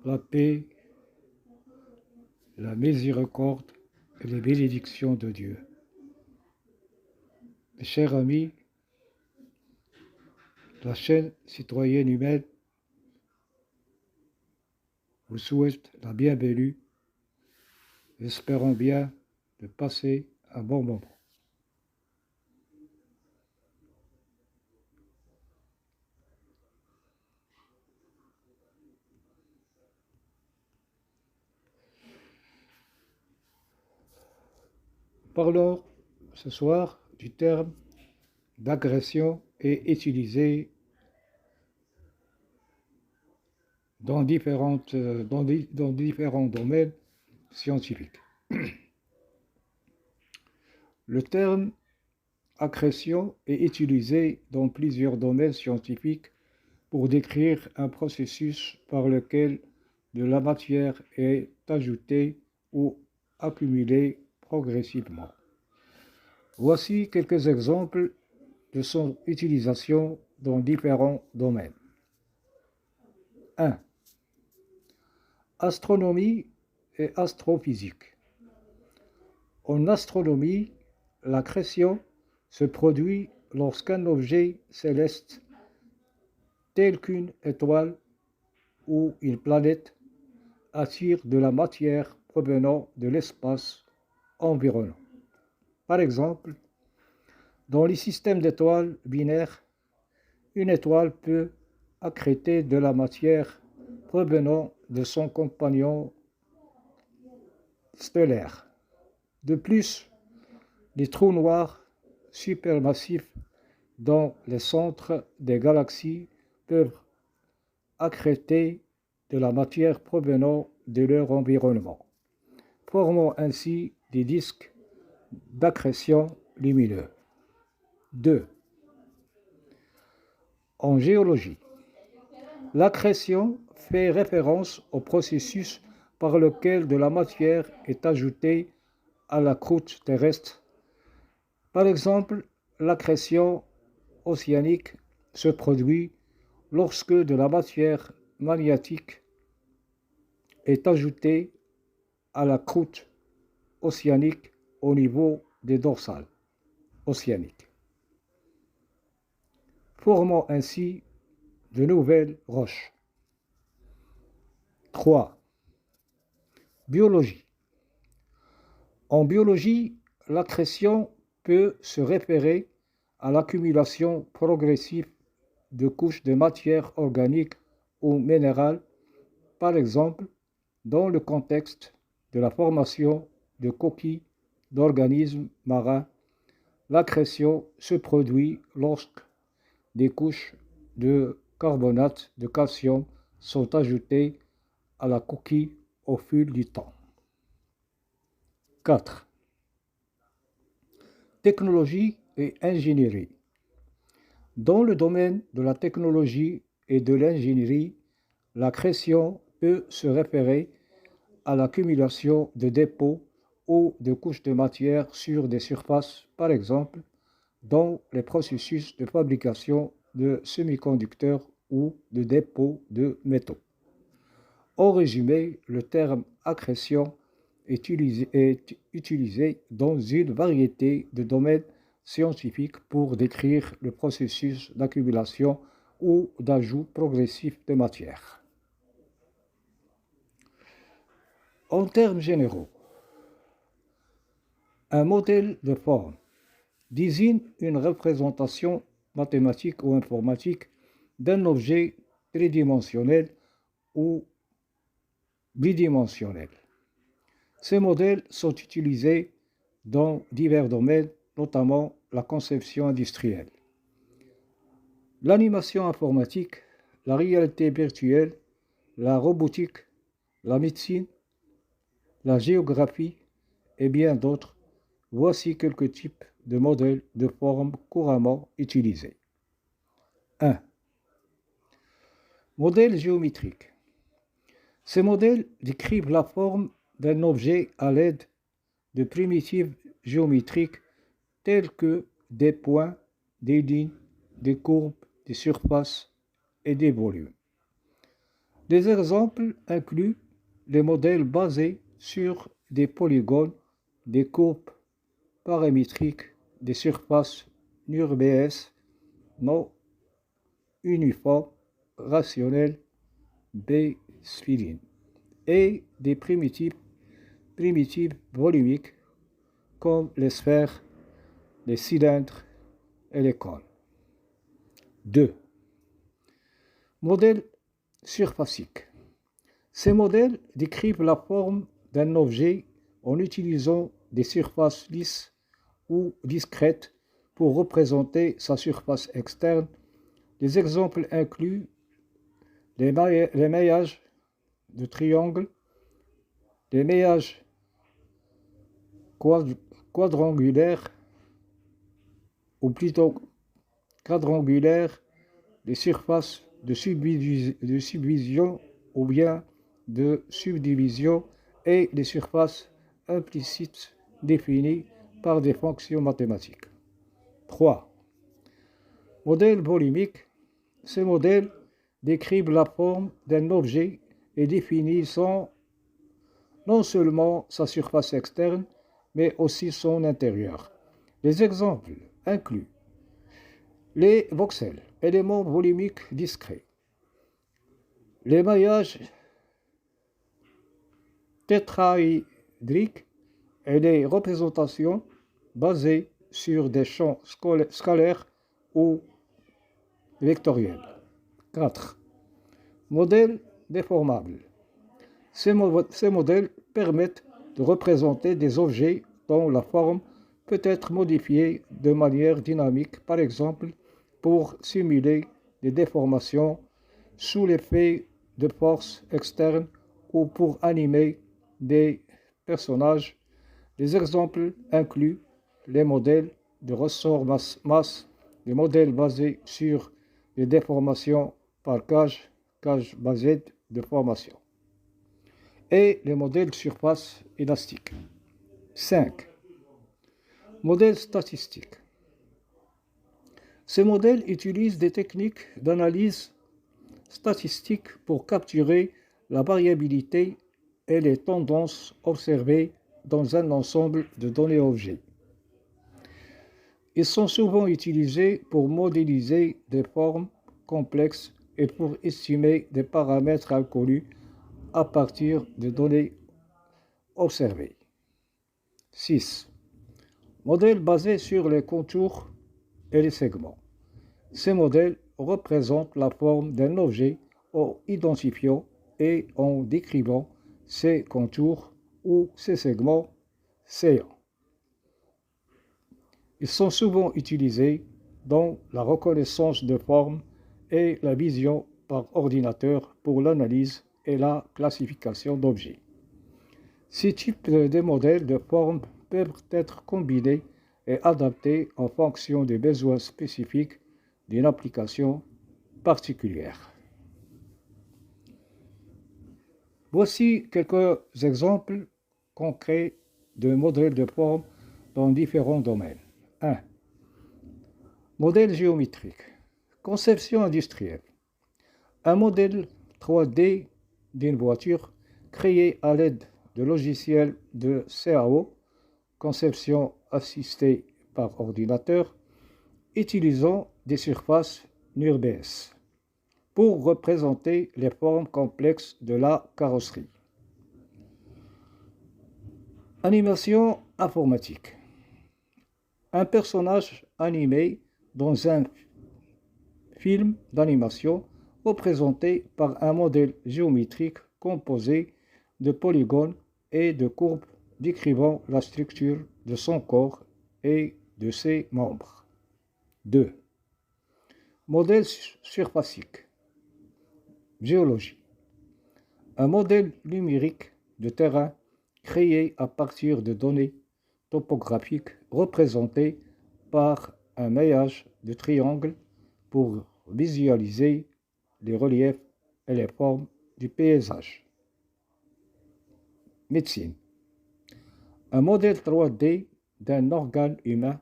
la paix, la miséricorde et les bénédictions de Dieu. Mes chers amis, la chaîne citoyenne humaine vous souhaite la bienvenue, espérant bien de passer un bon moment. Parlons ce soir du terme d'agression et utilisé dans différents domaines scientifiques. Le terme agression est utilisé dans plusieurs domaines scientifiques pour décrire un processus par lequel de la matière est ajoutée ou accumulée progressivement. Voici quelques exemples de son utilisation dans différents domaines. 1. Astronomie et astrophysique. En astronomie, l'accrétion se produit lorsqu'un objet céleste, tel qu'une étoile ou une planète, attire de la matière provenant de l'espace environnant. Par exemple, dans les systèmes d'étoiles binaires, une étoile peut accréter de la matière provenant de son compagnon stellaire. De plus, les trous noirs supermassifs dans les centres des galaxies peuvent accréter de la matière provenant de leur environnement, formant ainsi des disques d'accrétion lumineux. 2. En géologie, l'accrétion fait référence au processus par lequel de la matière est ajoutée à la croûte terrestre. Par exemple, l'accrétion océanique se produit lorsque de la matière magnétique est ajoutée à la croûte océanique au niveau des dorsales océaniques, formant ainsi de nouvelles roches. 3. Biologie. En biologie, l'accrétion peut se référer à l'accumulation progressive de couches de matière organique ou minérale, par exemple dans le contexte de la formation de coquilles d'organismes marins. L'accrétion se produit lorsque des couches de carbonate de calcium sont ajoutées à la coquille au fil du temps. 4. Technologie et ingénierie. Dans le domaine de la technologie et de l'ingénierie, l'accrétion peut se référer à l'accumulation de dépôts ou de couches de matière sur des surfaces, par exemple, dans les processus de fabrication de semi-conducteurs ou de dépôts de métaux. En résumé, le terme accrétion est utilisé dans une variété de domaines scientifiques pour décrire le processus d'accumulation ou d'ajout progressif de matière. En termes généraux, un modèle de forme désigne une représentation mathématique ou informatique d'un objet tridimensionnel ou bidimensionnel. Ces modèles sont utilisés dans divers domaines, notamment la conception industrielle, l'animation informatique, la réalité virtuelle, la robotique, la médecine, la géographie et bien d'autres. Voici quelques types de modèles de forme couramment utilisés. 1. Modèle géométrique. Ces modèles décrivent la forme d'un objet à l'aide de primitives géométriques telles que des points, des lignes, des courbes, des surfaces et des volumes. Des exemples incluent les modèles basés sur des polygones, des courbes paramétriques, des surfaces NURBS non uniformes, rationnelles, B-spline, et des primitives volumiques comme les sphères, les cylindres et les cônes. 2. Modèles surfaciques. Ces modèles décrivent la forme d'un objet en utilisant des surfaces lisses ou discrètes pour représenter sa surface externe. Les exemples incluent les maillages de triangles, les maillages quadrangulaires, ou plutôt quadrangulaires, les surfaces de subdivision ou bien de subdivision et les surfaces implicites définies par des fonctions mathématiques. 3. Modèle volumique. Ces modèles décrivent la forme d'un objet et définissent non seulement sa surface externe, mais aussi son intérieur. Les exemples incluent les voxels, éléments volumiques discrets, les maillages tétraédriques et les représentations basées sur des champs scalaires ou vectoriels. 4. Modèles déformables. Ces modèles permettent de représenter des objets dont la forme peut être modifiée de manière dynamique, par exemple pour simuler des déformations sous l'effet de forces externes ou pour animer des personnages. Les exemples incluent les modèles de ressort masse, les modèles basés sur les déformations par cage basée de formation, et les modèles de surface élastique. 5. Modèles statistiques. Ces modèles utilisent des techniques d'analyse statistique pour capturer la variabilité et les tendances observées dans un ensemble de données objets. Ils sont souvent utilisés pour modéliser des formes complexes et pour estimer des paramètres inconnus à partir de données observées. 6. Modèles basés sur les contours et les segments. Ces modèles représentent la forme d'un objet en identifiant et en décrivant ses contours ou ses segments saillants. Ils sont souvent utilisés dans la reconnaissance de formes et la vision par ordinateur pour l'analyse et la classification d'objets. Ces types de modèles de formes peuvent être combinés et adaptés en fonction des besoins spécifiques d'une application particulière. Voici quelques exemples concrets de modèles de formes dans différents domaines. 1. Modèle géométrique. Conception industrielle. Un modèle 3D d'une voiture créé à l'aide de logiciels de CAO, conception assistée par ordinateur, utilisant des surfaces NURBS pour représenter les formes complexes de la carrosserie. Animation informatique. Un personnage animé dans un film d'animation représenté par un modèle géométrique composé de polygones et de courbes décrivant la structure de son corps et de ses membres. 2. Modèle surfacique. Géologie. Un modèle numérique de terrain créé à partir de données topographiques représentées par un maillage de triangles pour visualiser les reliefs et les formes du paysage. Médecine. Un modèle 3D d'un organe humain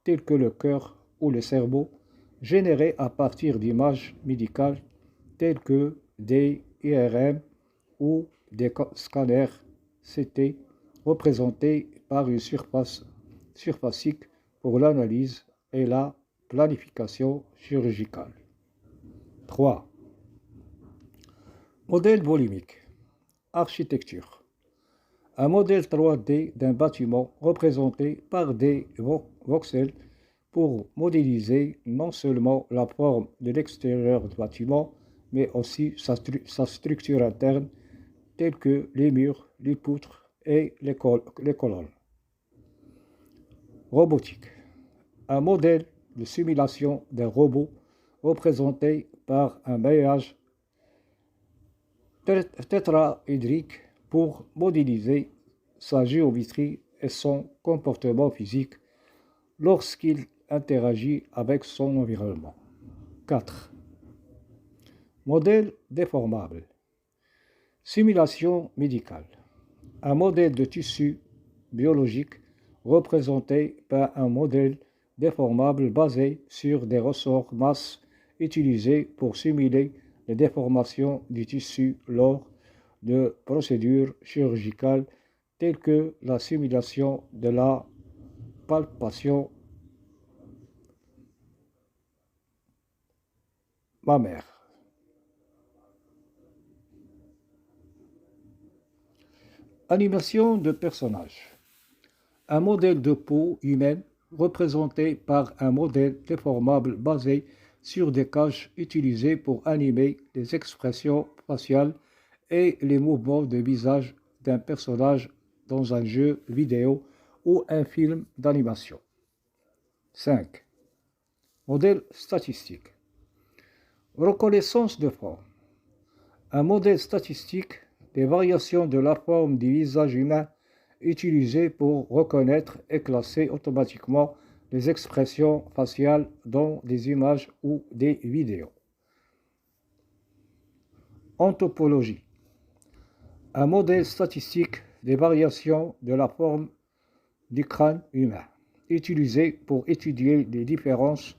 tel que le cœur ou le cerveau, généré à partir d'images médicales telles que des IRM ou des scanners CT représentés par une surfacique pour l'analyse et la planification chirurgicale. 3. Modèle volumique. Architecture. Un modèle 3D d'un bâtiment représenté par des voxels pour modéliser non seulement la forme de l'extérieur du bâtiment, mais aussi sa structure interne, telle que les murs, les poutres et les colonnes. Robotique. Un modèle de simulation d'un robot représenté par un maillage tétraédrique pour modéliser sa géométrie et son comportement physique lorsqu'il interagit avec son environnement. 4. Modèle déformable. Simulation médicale. Un modèle de tissu biologique représenté par un modèle déformable basé sur des ressorts masses utilisés pour simuler les déformations du tissu lors de procédures chirurgicales telles que la simulation de la palpation mammaire. Animation de personnages. Un modèle de peau humaine représenté par un modèle déformable basé sur des cages utilisées pour animer les expressions faciales et les mouvements de visage d'un personnage dans un jeu vidéo ou un film d'animation. 5. Modèle statistique. Reconnaissance de forme. Un modèle statistique des variations de la forme du visage humain utilisé pour reconnaître et classer automatiquement les expressions faciales dans des images ou des vidéos. Anthropologie. Un modèle statistique des variations de la forme du crâne humain, utilisé pour étudier les différences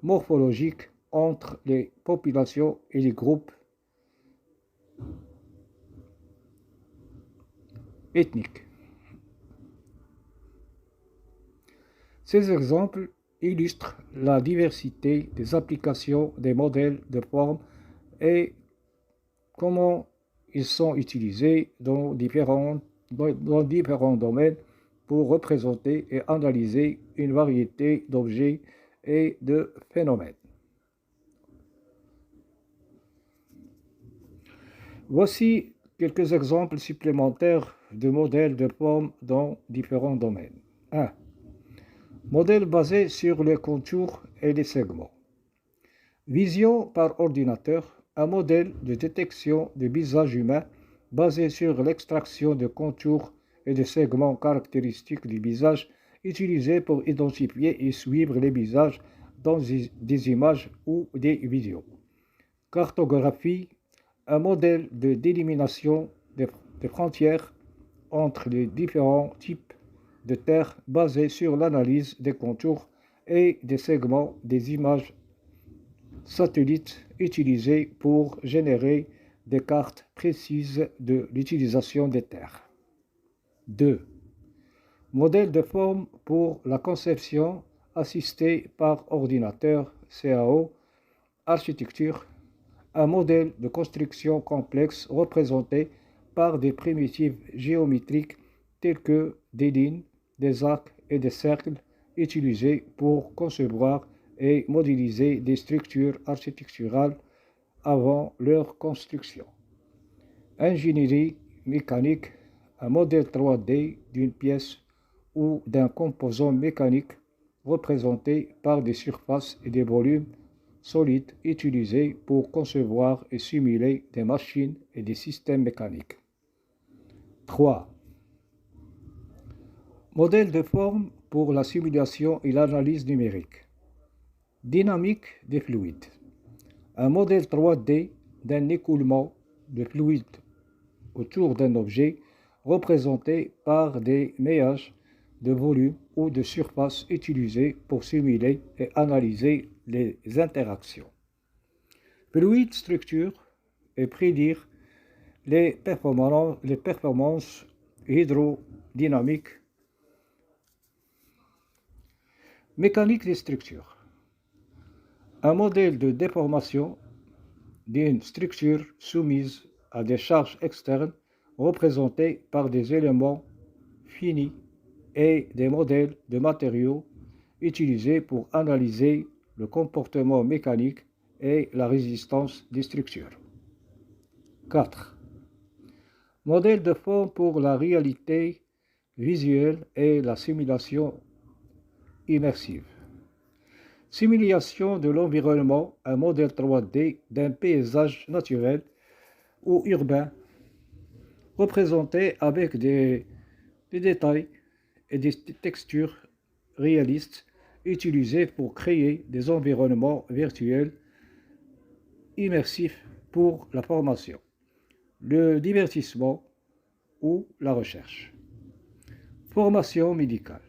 morphologiques entre les populations et les groupes ethniques. Ces exemples illustrent la diversité des applications des modèles de forme et comment ils sont utilisés dans différents domaines pour représenter et analyser une variété d'objets et de phénomènes. Voici quelques exemples supplémentaires de modèles de forme dans différents domaines. 1. Modèle basé sur les contours et les segments. Vision par ordinateur, un modèle de détection de visage humain basé sur l'extraction de contours et de segments caractéristiques du visage utilisé pour identifier et suivre les visages dans des images ou des vidéos. Cartographie, un modèle de délimitation des frontières entre les différents types de terre basé sur l'analyse des contours et des segments des images satellites utilisées pour générer des cartes précises de l'utilisation des terres. 2. Modèle de forme pour la conception assistée par ordinateur, CAO, architecture, un modèle de construction complexe représenté par des primitives géométriques telles que des lignes, des arcs et des cercles utilisés pour concevoir et modéliser des structures architecturales avant leur construction. Ingénierie mécanique, un modèle 3D d'une pièce ou d'un composant mécanique représenté par des surfaces et des volumes solides utilisés pour concevoir et simuler des machines et des systèmes mécaniques. 3. Modèle de forme pour la simulation et l'analyse numérique. Dynamique des fluides. Un modèle 3D d'un écoulement de fluide autour d'un objet représenté par des maillages de volume ou de surface utilisés pour simuler et analyser les interactions. Fluide structure, et prédire les performances hydrodynamiques. Mécanique des structures. Un modèle de déformation d'une structure soumise à des charges externes représentées par des éléments finis et des modèles de matériaux utilisés pour analyser le comportement mécanique et la résistance des structures. 4. Modèle de forme pour la réalité visuelle et la simulation immersive. Simulation de l'environnement, un modèle 3D d'un paysage naturel ou urbain représenté avec des détails et des textures réalistes utilisés pour créer des environnements virtuels immersifs pour la formation, le divertissement ou la recherche. Formation médicale.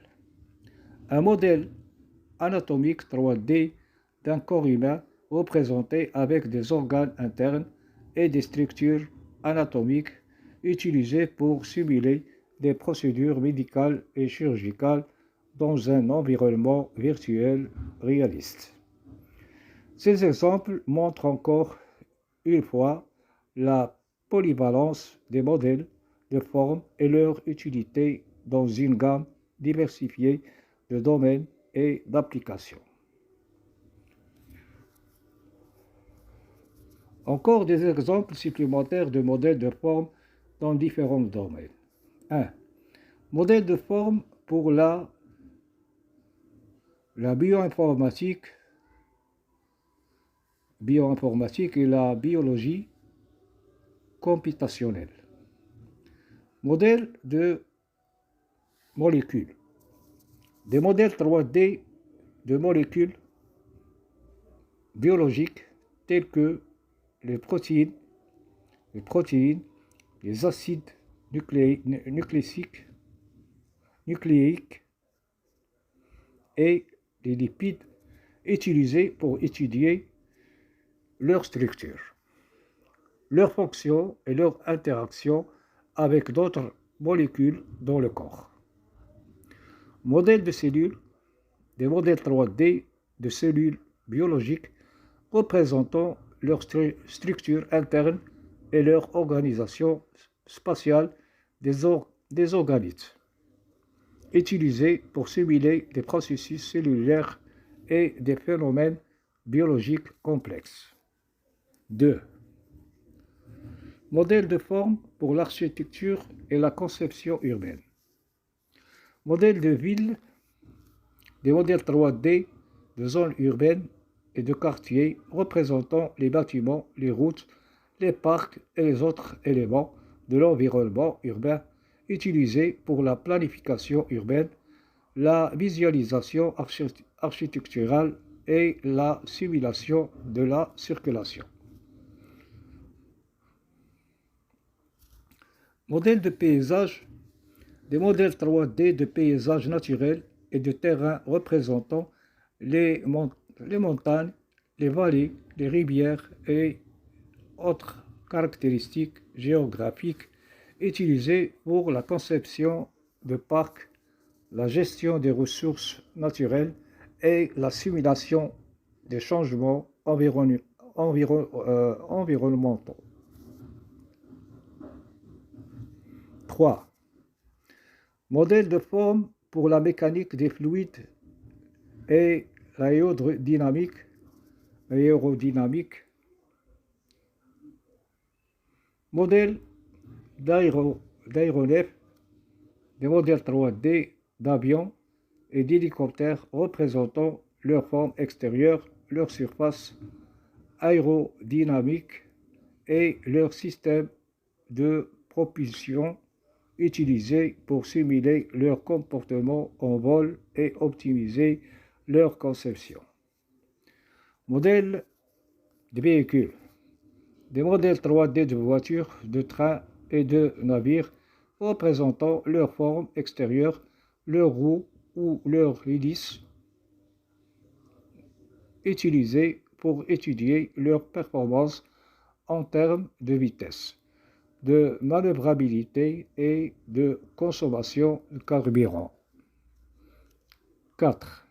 Un modèle anatomique 3D d'un corps humain représenté avec des organes internes et des structures anatomiques utilisées pour simuler des procédures médicales et chirurgicales dans un environnement virtuel réaliste. Ces exemples montrent encore une fois la polyvalence des modèles de forme et leur utilité dans une gamme diversifiée de domaines et d'applications. Encore des exemples supplémentaires de modèles de forme dans différents domaines. 1. Modèle de forme pour la bioinformatique et la biologie computationnelle. Modèle de molécules. Des modèles 3D de molécules biologiques telles que les protéines, les acides nucléiques et les lipides utilisés pour étudier leur structure, leur fonction et leur interaction avec d'autres molécules dans le corps. Modèles de cellules, des modèles 3D de cellules biologiques représentant leur structure interne et leur organisation spatiale des organites, utilisés pour simuler des processus cellulaires et des phénomènes biologiques complexes. 2. Modèle de forme pour l'architecture et la conception urbaine. Modèle de ville, des modèles 3D de zones urbaines et de quartiers représentant les bâtiments, les routes, les parcs et les autres éléments de l'environnement urbain utilisés pour la planification urbaine, la visualisation architecturale et la simulation de la circulation. Modèle de paysage, des modèles 3D de paysages naturels et de terrains représentant les montagnes, les vallées, les rivières et autres caractéristiques géographiques utilisées pour la conception de parcs, la gestion des ressources naturelles et la simulation des changements environnementaux. 3. Modèle de forme pour la mécanique des fluides et l'aérodynamique. Modèle d'aéronefs, des modèles 3D d'avions et d'hélicoptères représentant leur forme extérieure, leur surface aérodynamique et leur système de propulsion utilisés pour simuler leur comportement en vol et optimiser leur conception. Modèle de véhicules. Des modèles 3D de voitures, de trains et de navires représentant leur forme extérieure, leurs roues ou leurs hélices utilisés pour étudier leur performance en termes de vitesse, de manœuvrabilité et de consommation de carburant. 4.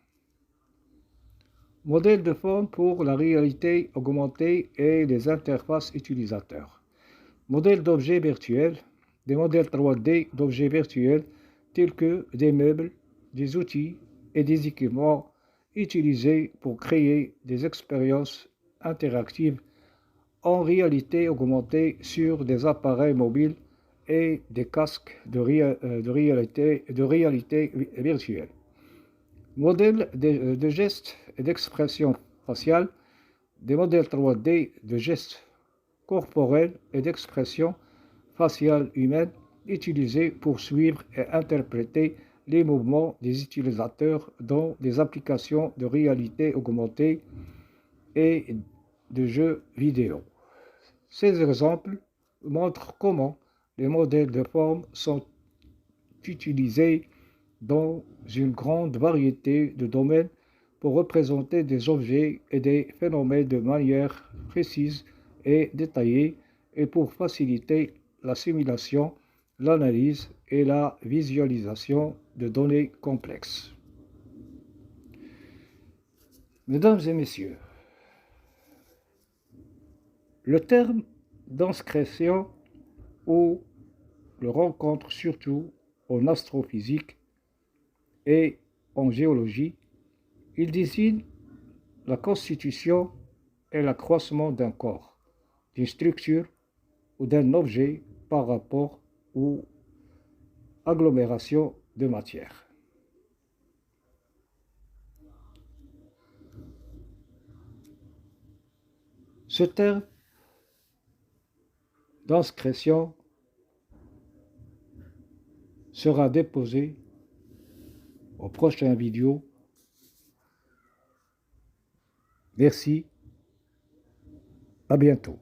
Modèle de forme pour la réalité augmentée et les interfaces utilisateurs. Modèle d'objets virtuels, des modèles 3D d'objets virtuels tels que des meubles, des outils et des équipements utilisés pour créer des expériences interactives en réalité augmentée sur des appareils mobiles et des casques de réalité virtuelle. Modèles de gestes et d'expression faciale, des modèles 3D de gestes corporels et d'expression faciale humaine utilisés pour suivre et interpréter les mouvements des utilisateurs dans des applications de réalité augmentée et de jeux vidéo. Ces exemples montrent comment les modèles de forme sont utilisés dans une grande variété de domaines pour représenter des objets et des phénomènes de manière précise et détaillée et pour faciliter la simulation, l'analyse et la visualisation de données complexes. Mesdames et messieurs, le terme d'inscription on le rencontre surtout en astrophysique et en géologie. Il désigne la constitution et l'accroissement d'un corps, d'une structure ou d'un objet par rapport aux agglomérations de matière. Ce terme d'inscription sera déposé au prochain vidéo. Merci, à bientôt.